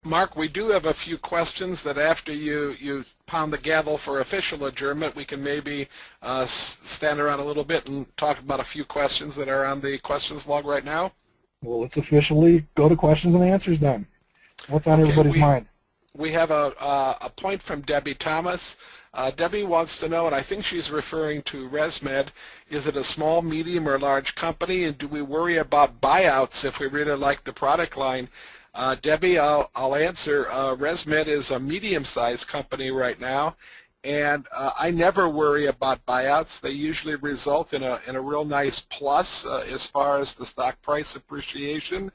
Mark, we do have a few questions that after you pound the gavel for official adjournment, we can maybe stand around a little bit and talk about a few questions that are on the questions log right now. Well, let's officially go to questions and answers then. What's on everybody's mind? We have a point from Debbie Thomas. Debbie wants to know, and I think she's referring to ResMed, is it a small, medium, or large company, and do we worry about buyouts if we really like the product line? Debbie, I'll answer. ResMed is a medium-sized company right now, and I never worry about buyouts. They usually result in a real nice plus as far as the stock price appreciation.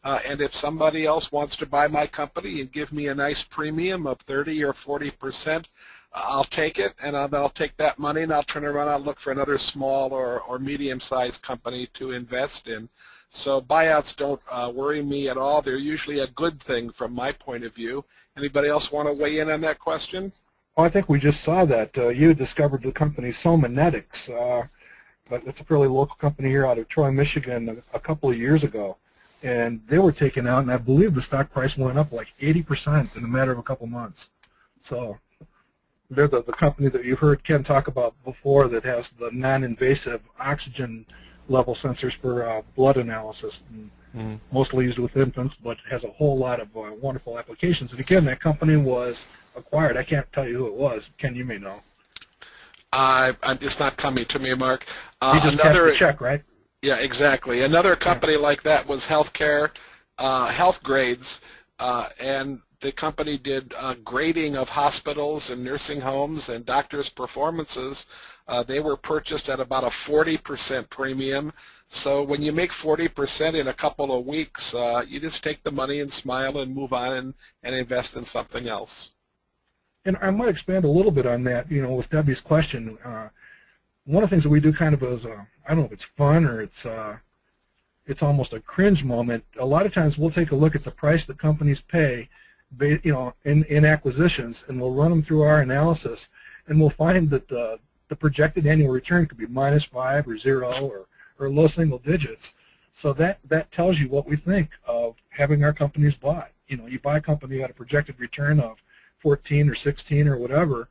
And if somebody else wants to buy my company and give me a nice premium of 30 or 40%, I'll take it, and I'll take that money and I'll turn around and look for another small or medium-sized company to invest in. So buyouts don't worry me at all. They're usually a good thing from my point of view. Anybody else want to weigh in on that question? Well, I think we just saw that. You discovered the company Somanetics, but it's a fairly local company here out of Troy, Michigan a couple of years ago. And they were taken out, and I believe the stock price went up like 80% in a matter of a couple months. So they're the company that you heard Ken talk about before that has the non-invasive oxygen level sensors for blood analysis, and mostly used with infants, but has a whole lot of wonderful applications. And again, that company was acquired. I can't tell you who it was. Ken, you may know. It's not coming to me, Mark. You just cashed the check, right? Yeah, exactly. Another company like that was Healthcare, Health Grades, and the company did grading of hospitals and nursing homes and doctors' performances. They were purchased at about a 40% premium. So when you make 40% in a couple of weeks, you just take the money and smile and move on and invest in something else. And I might expand a little bit on that, with Debbie's question. One of the things that we do kind of as, I don't know if it's fun or it's almost a cringe moment. A lot of times we'll take a look at the price that companies pay, in acquisitions, and we'll run them through our analysis, and we'll find that the projected annual return could be -5 or 0 or low single digits. So that tells you what we think of having our companies bought. You buy a company at a projected return of 14 or 16 or whatever,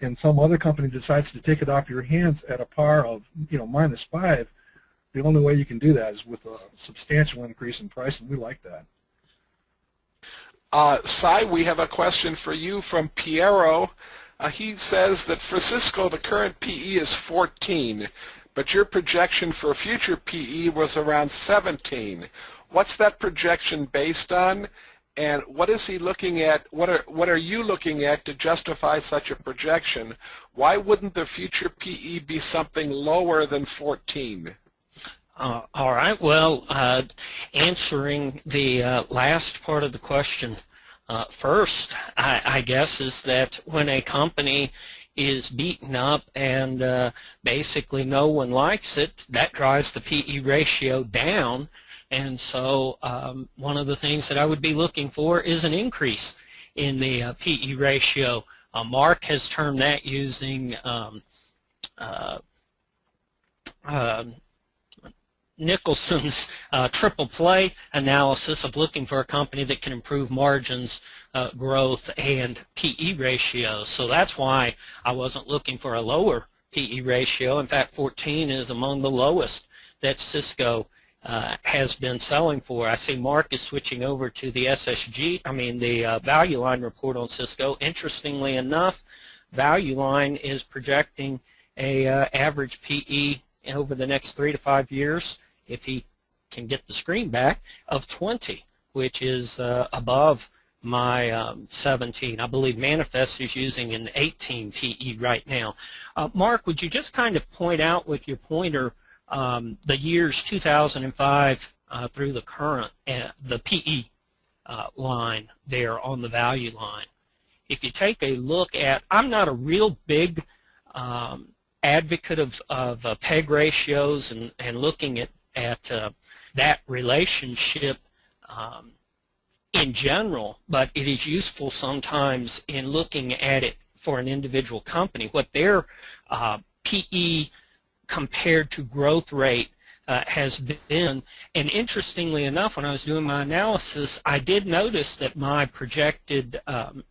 and some other company decides to take it off your hands at a par of -5. The only way you can do that is with a substantial increase in price, and we like that. Cy, we have a question for you from Piero. He says that for Cisco, the current PE is 14, but your projection for future PE was around 17. What's that projection based on, and what is he looking at? What are you looking at to justify such a projection? Why wouldn't the future PE be something lower than 14? All right. Well, answering the last part of the question first, I guess, is that when a company is beaten up and basically no one likes it, that drives the PE ratio down. And so one of the things that I would be looking for is an increase in the PE ratio. Mark has termed that using Nicholson's triple play analysis of looking for a company that can improve margins, growth, and PE ratios. So that's why I wasn't looking for a lower PE ratio. In fact, 14 is among the lowest that Cisco has been selling for. I see Mark is switching over to the the Value Line report on Cisco. Interestingly enough, Value Line is projecting a average PE over the next 3 to 5 years, if he can get the screen back, of 20, which is above my 17. I believe Manifest is using an 18 PE right now. Mark, would you just kind of point out with your pointer the years 2005 through the current, the PE line there on the Value Line? If you take a look at, I'm not a real big advocate of PEG ratios and looking at that relationship in general, but it is useful sometimes in looking at it for an individual company, what their PE compared to growth rate has been. And interestingly enough, when I was doing my analysis, I did notice that my projected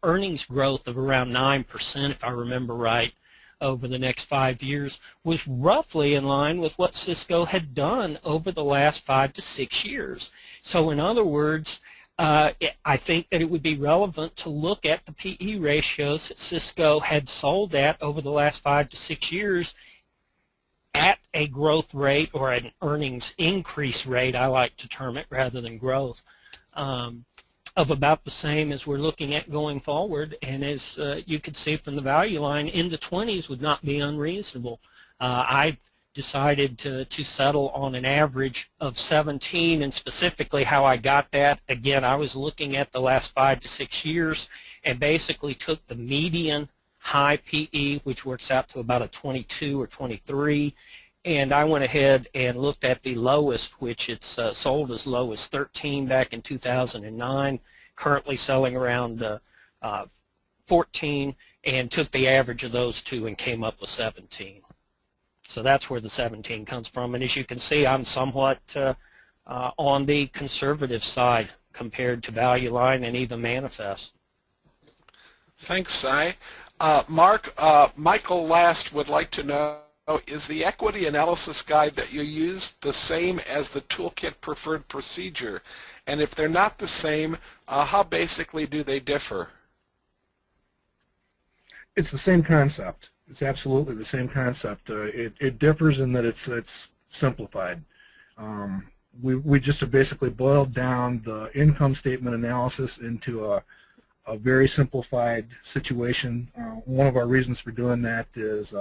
earnings growth of around 9%, if I remember right, over the next 5 years was roughly in line with what Cisco had done over the last 5 to 6 years. So in other words, I think that it would be relevant to look at the PE ratios that Cisco had sold at over the last 5 to 6 years at a growth rate or an earnings increase rate, I like to term it rather than growth, of about the same as we're looking at going forward. And as you could see from the value line, in the 20s would not be unreasonable. I decided to settle on an average of 17, and specifically how I got that, again, I was looking at the last 5 to 6 years and basically took the median high PE, which works out to about a 22 or 23, and I went ahead and looked at the lowest, which it's sold as low as 13 back in 2009, currently selling around 14, and took the average of those two and came up with 17. So that's where the 17 comes from. And as you can see, I'm somewhat on the conservative side compared to Value Line and even Manifest. Thanks, Si. Mark, Michael Last would like to know, is the equity analysis guide that you use the same as the toolkit preferred procedure? And if they're not the same, how basically do they differ? It's the same concept. It's absolutely the same concept. It differs in that it's simplified. We just have basically boiled down the income statement analysis into a very simplified situation. One of our reasons for doing that is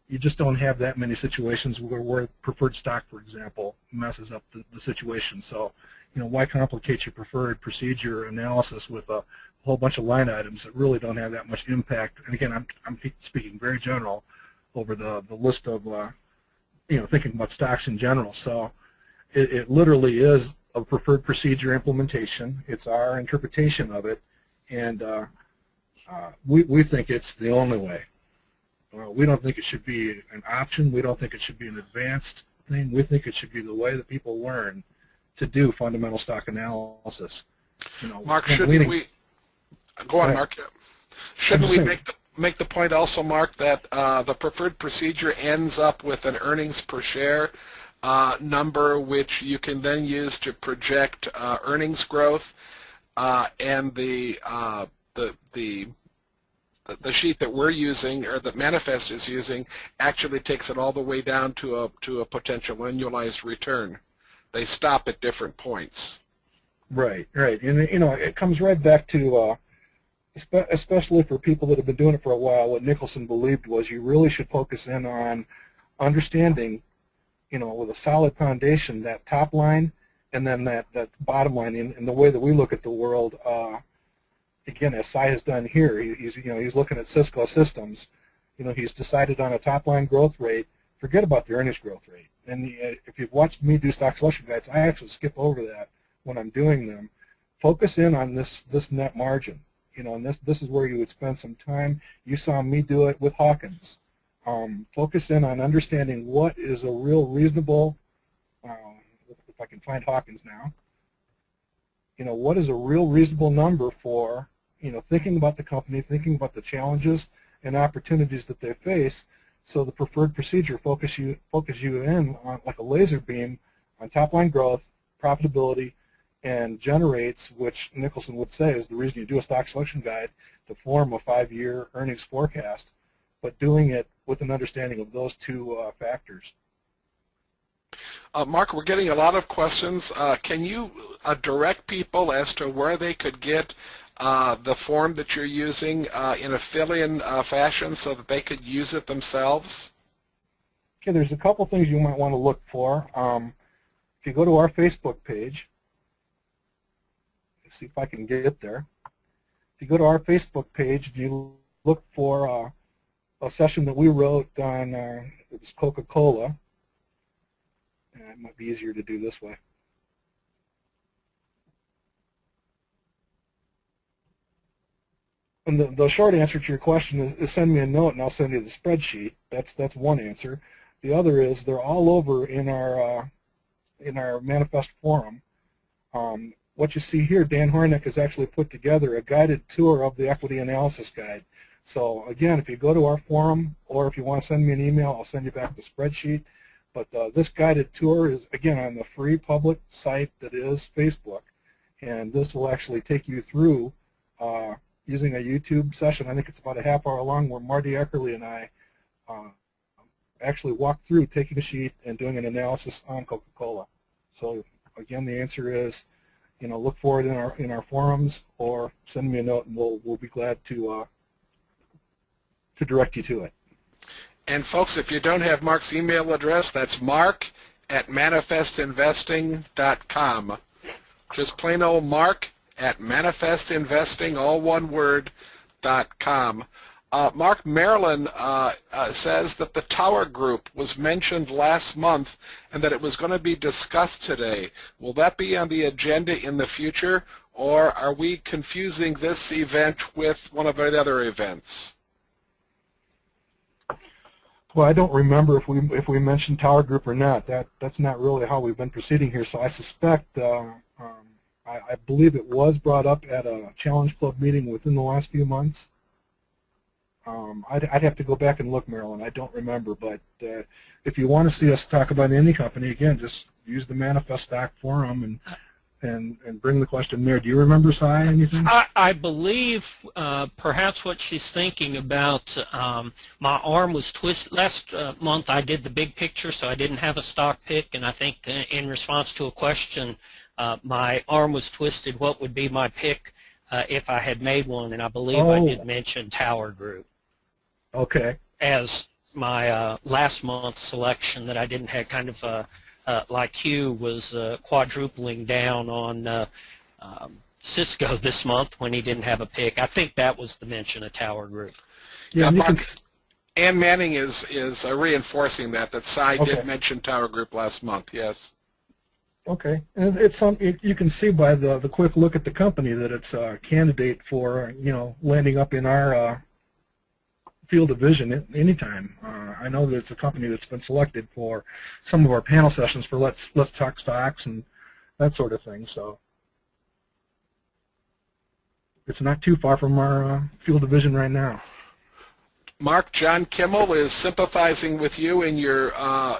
you just don't have that many situations where preferred stock, for example, messes up the situation. So, why complicate your preferred procedure analysis with a whole bunch of line items that really don't have that much impact? And again, I'm speaking very general over the list of, thinking about stocks in general. So it literally is a preferred procedure implementation. It's our interpretation of it, and we think it's the only way. We don't think it should be an option. We don't think it should be an advanced thing. We think it should be the way that people learn to do fundamental stock analysis. Mark, shouldn't we go on, Mark? Shouldn't we make the point also, Mark, that the preferred procedure ends up with an earnings per share number, which you can then use to project earnings growth, and the sheet that we're using, or that Manifest is using, actually takes it all the way down to a potential annualized return. They stop at different points. Right. And it comes right back to, especially for people that have been doing it for a while, what Nicholson believed was you really should focus in on understanding, with a solid foundation, that top line and then that bottom line. In the way that we look at the world, again, as Si has done here, he's looking at Cisco systems. He's decided on a top line growth rate. Forget about the earnings growth rate. And if you've watched me do stock selection guides, I actually skip over that when I'm doing them. Focus in on this net margin. And this is where you would spend some time. You saw me do it with Hawkins. Focus in on understanding what is a real reasonable, if I can find Hawkins now, what is a real reasonable number for, thinking about the company, thinking about the challenges and opportunities that they face. So the preferred procedure focus you in on, like a laser beam, on top line growth, profitability, and generates, which Nicholson would say is the reason you do a stock selection guide, to form a 5-year earnings forecast, but doing it with an understanding of those two factors. Mark, we're getting a lot of questions. Can you direct people as to where they could get the form that you're using in a fill-in fashion so that they could use it themselves? Okay, there's a couple things you might want to look for. If you go to our Facebook page, let's see if I can get there. If you go to our Facebook page and you look for a session that we wrote on, it was Coca-Cola. It might be easier to do this way. And the short answer to your question is send me a note and I'll send you the spreadsheet. That's one answer. The other is they're all over in our Manifest forum. What you see here, Dan Hornick has actually put together a guided tour of the equity analysis guide. So again, if you go to our forum, or if you want to send me an email, I'll send you back the spreadsheet. But this guided tour is, again, on the free public site that is Facebook. And this will actually take you through using a YouTube session. I think it's about a half hour long, where Marty Eckerly and I actually walk through taking a sheet and doing an analysis on Coca-Cola. So again, the answer is, look for it in our forums, or send me a note, and we'll be glad to direct you to it. And folks, if you don't have Mark's email address, that's mark@manifestinvesting.com. Just plain old mark@manifestinvesting, all one word, .com. Mark, Marilyn says that the Tower Group was mentioned last month and that it was going to be discussed today. Will that be on the agenda in the future, or are we confusing this event with one of the other events? Well, I don't remember if we mentioned Tower Group or not. That's not really how we've been proceeding here. So I suspect, I believe it was brought up at a Challenge Club meeting within the last few months. I'd have to go back and look, Marilyn. I don't remember, but if you want to see us talk about any company, again, just use the Manifest Stock Forum and bring the question there. Do you remember, Cy, anything? I believe perhaps what she's thinking about, my arm was twisted. Last month I did the big picture, so I didn't have a stock pick, and I think in response to a question, my arm was twisted. What would be my pick if I had made one? And I believe I did mention Tower Group. Okay. As my last month's selection that I didn't have, kind of like Q was quadrupling down on CSCO this month when he didn't have a pick. I think that was the mention of Tower Group. Yeah, Mark, Ann Manning is reinforcing that Cy did mention Tower Group last month, yes. Okay, and it's you can see by the quick look at the company that it's a candidate for landing up in our field of vision anytime. I know that it's a company that's been selected for some of our panel sessions for Let's Talk Stocks and that sort of thing. So it's not too far from our field of vision right now. Mark, John Kimmel is sympathizing with you in your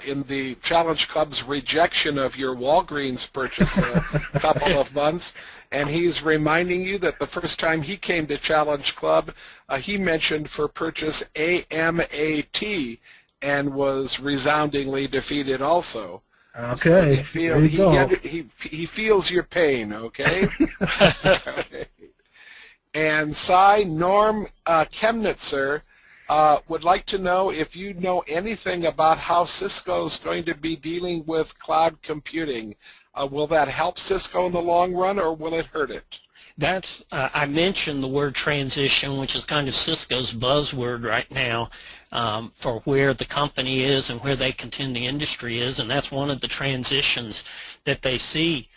in the Challenge Club's rejection of your Walgreens purchase a couple of months, and he's reminding you that the first time he came to Challenge Club, he mentioned for purchase AMAT and was resoundingly defeated also. Okay, so he feels your pain, okay? Okay. And Cy, Norm Chemnitzer would like to know if you know anything about how CSCO is going to be dealing with cloud computing. Will that help CSCO in the long run, or will it hurt it? That's I mentioned the word transition, which is kind of CSCO's buzzword right now for where the company is and where they contend the industry is, and that's one of the transitions that they see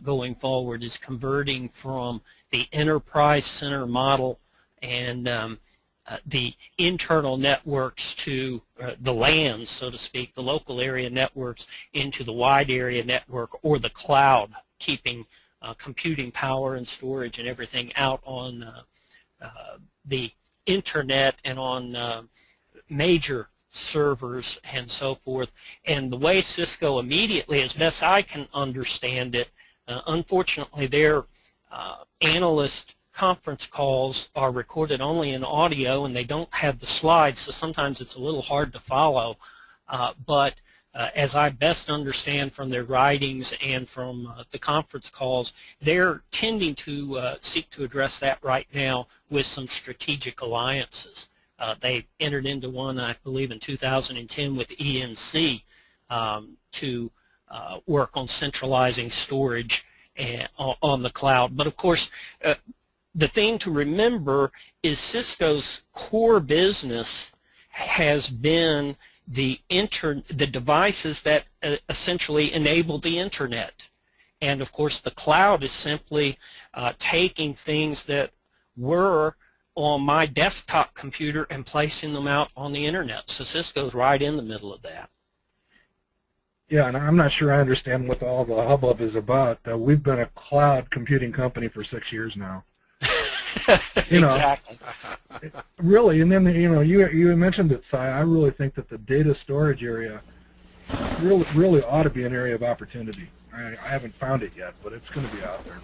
going forward, is converting from the enterprise center model and the internal networks to the LANs, so to speak, the local area networks, into the wide area network or the cloud, keeping computing power and storage and everything out on the internet and on major servers and so forth. And the way CSCO immediately, as best I can understand it, unfortunately their analyst conference calls are recorded only in audio and they don't have the slides, so sometimes it's a little hard to follow. But as I best understand from their writings and from the conference calls, they're tending to seek to address that right now with some strategic alliances. They entered into one, I believe, in 2010 with ENC to work on centralizing storage on the cloud. But of course, the thing to remember is CSCO's core business has been the devices that essentially enable the internet. And of course the cloud is simply taking things that were on my desktop computer and placing them out on the internet. So CSCO's right in the middle of that. Yeah, and I'm not sure I understand what all the hubbub is about. We've been a cloud computing company for 6 years now. Exactly. Really, and then you mentioned it, Si. I really think that the data storage area really ought to be an area of opportunity. I haven't found it yet, but it's going to be out there.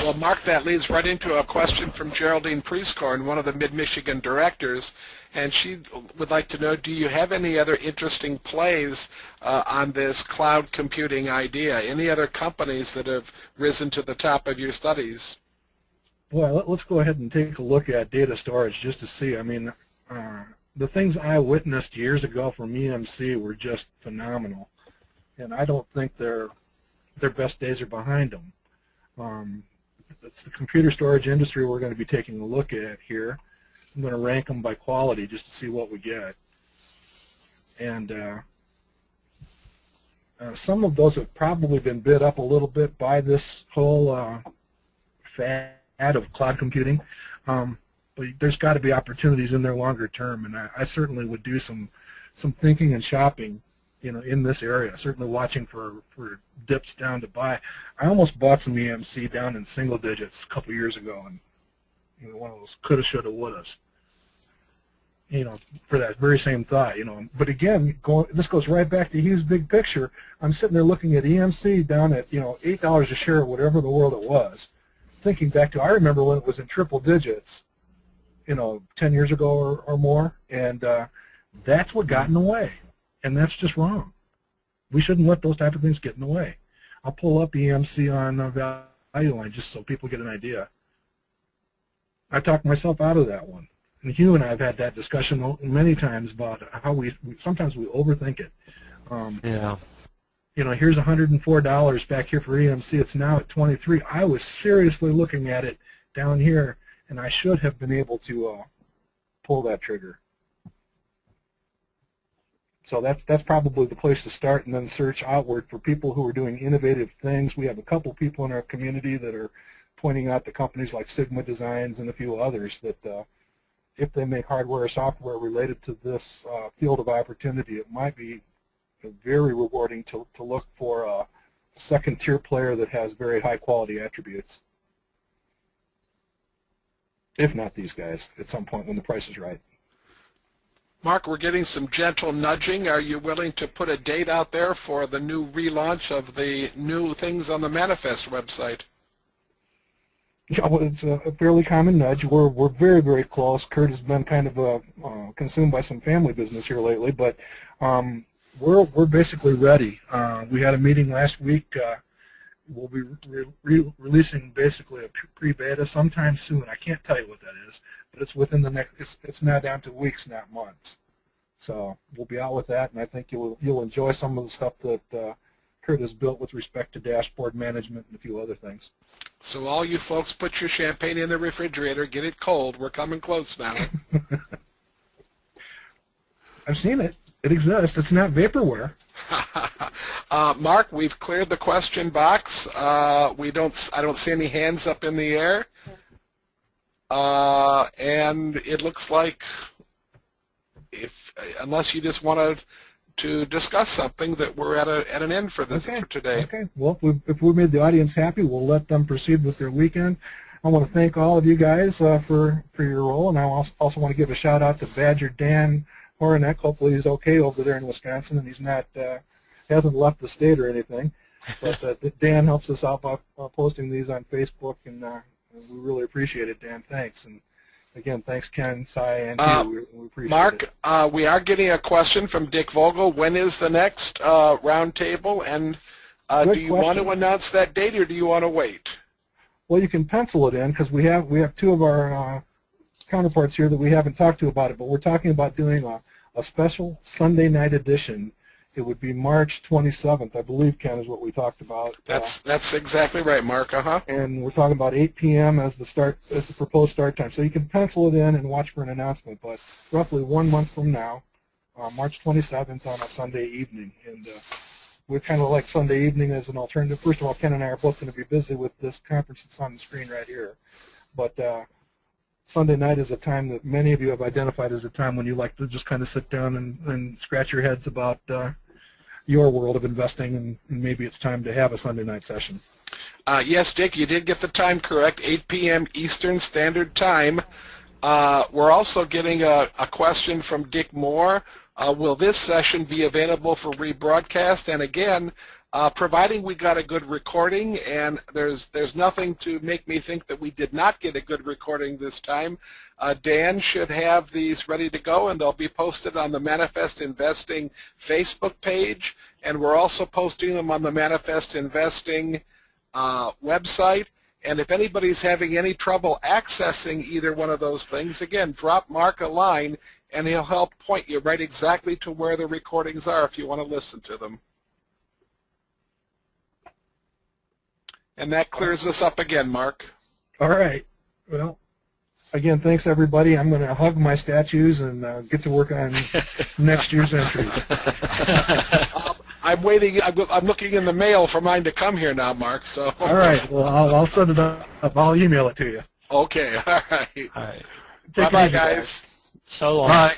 Well, Mark, that leads right into a question from Geraldine Prieskorn, one of the Mid-Michigan directors, and she would like to know, do you have any other interesting plays on this cloud computing idea? Any other companies that have risen to the top of your studies? Well, let's go ahead and take a look at data storage just to see. I mean, the things I witnessed years ago from EMC were just phenomenal, and I don't think their best days are behind them. It's the computer storage industry we're going to be taking a look at here. I'm going to rank them by quality just to see what we get. And some of those have probably been bid up a little bit by this whole fad of cloud computing. But there's got to be opportunities in there longer term, and I certainly would do some thinking and shopping, in this area. Certainly watching for dips down to buy. I almost bought some EMC down in single digits a couple years ago, and one of those coulda, shoulda, wouldas. For that very same thought, But again, this goes right back to Hugh's big picture. I'm sitting there looking at EMC down at $8 a share, whatever the world it was. Thinking back to, I remember when it was in triple digits, 10 years ago or more, and that's what got in the way, and that's just wrong. We shouldn't let those type of things get in the way. I'll pull up EMC on Value Line just so people get an idea. I talked myself out of that one, and Hugh and I have had that discussion many times about how sometimes we overthink it. Yeah. Here's $104 back here for EMC. It's now at 23. I was seriously looking at it down here, and I should have been able to pull that trigger. So that's probably the place to start, and then search outward for people who are doing innovative things. We have a couple people in our community that are pointing out to companies like Sigma Designs and a few others that if they make hardware or software related to this field of opportunity, it might be very rewarding to look for a second-tier player that has very high-quality attributes, if not these guys, at some point when the price is right. Mark, we're getting some gentle nudging. Are you willing to put a date out there for the new relaunch of the new things on the Manifest website? Yeah, well, it's a fairly common nudge. We're very, very close. Kurt has been kind of consumed by some family business here lately, but we're basically ready. We had a meeting last week. We'll be releasing basically a pre-beta sometime soon. I can't tell you what that is, but it's within the next. It's now down to weeks, not months. So we'll be out with that, and I think you'll enjoy some of the stuff that Kurt has built with respect to dashboard management and a few other things. So all you folks, put your champagne in the refrigerator. Get it cold. We're coming close now. I've seen it. It exists. It's not vaporware. Mark, we've cleared the question box. I don't see any hands up in the air, and it looks like, unless you just wanted to discuss something, that we're at an end for today. Okay. Well, if we made the audience happy, we'll let them proceed with their weekend. I want to thank all of you guys for your role, and I also want to give a shout out to Badger Dan Horonek. Hopefully he's okay over there in Wisconsin, and he's not hasn't left the state or anything. But Dan helps us out by posting these on Facebook, and we really appreciate it, Dan. Thanks. And again, thanks, Ken, Si, and you. We appreciate Mark, it. We are getting a question from Dick Vogel. When is the next roundtable, and do you want to announce that date, or do you want to wait? Well, you can pencil it in, because we have two of our counterparts here that we haven't talked to about it, but we're talking about doing a special Sunday night edition. It would be March 27th, I believe, Ken, is what we talked about. That's exactly right, Mark. And we're talking about 8 p.m. as the proposed start time. So you can pencil it in and watch for an announcement. But roughly 1 month from now, March 27th on a Sunday evening, and we kind of like Sunday evening as an alternative. First of all, Ken and I are both going to be busy with this conference that's on the screen right here, but Sunday night is a time that many of you have identified as a time when you like to just kind of sit down and scratch your heads about your world of investing, and maybe it's time to have a Sunday night session. Yes, Dick, you did get the time correct, 8 p.m. Eastern Standard Time. We're also getting a question from Dick Moore. Will this session be available for rebroadcast? And again, providing we got a good recording, and there's nothing to make me think that we did not get a good recording this time, Dan should have these ready to go, and they'll be posted on the Manifest Investing Facebook page, and we're also posting them on the Manifest Investing website. And if anybody's having any trouble accessing either one of those things, again, drop Mark a line, and he'll help point you right exactly to where the recordings are if you want to listen to them. And that clears us up again, Mark. All right. Well, again, thanks, everybody. I'm going to hug my statues and get to work on next year's entries. I'm waiting. I'm looking in the mail for mine to come here now, Mark. So. All right. Well, I'll send it up. I'll email it to you. Okay. All right. All right. Bye-bye, guys. So long. Bye.